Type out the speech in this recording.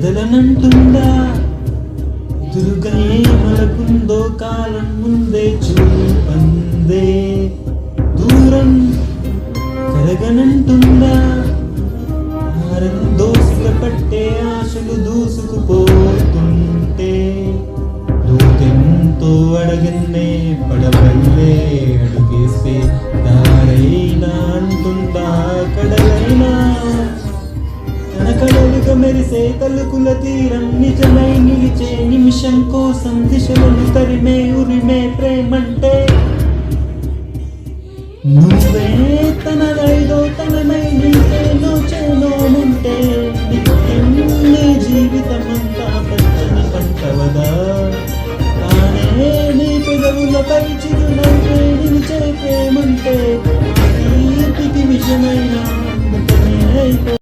కదలనంటుందా ఎదురుగా ఏమలకుందో కాలం ముందే చూపందే దూరం కరగనంటుందా ఆరని దోసుల పట్టే ఆశలు దూసుకుపోతుంటే దూతెంతో అడగన్నే పడవల్లే అడుగేస్తే దారైనా అంటుందా కడలైనా తన కడలుగా మెరిసే తలుకుల తీరం నిజమై నిలిచే నిమిషం కోసం దిశలను తరిమే ఉరిమే ప్రేమంటే నువ్వే తనదైదో తనమై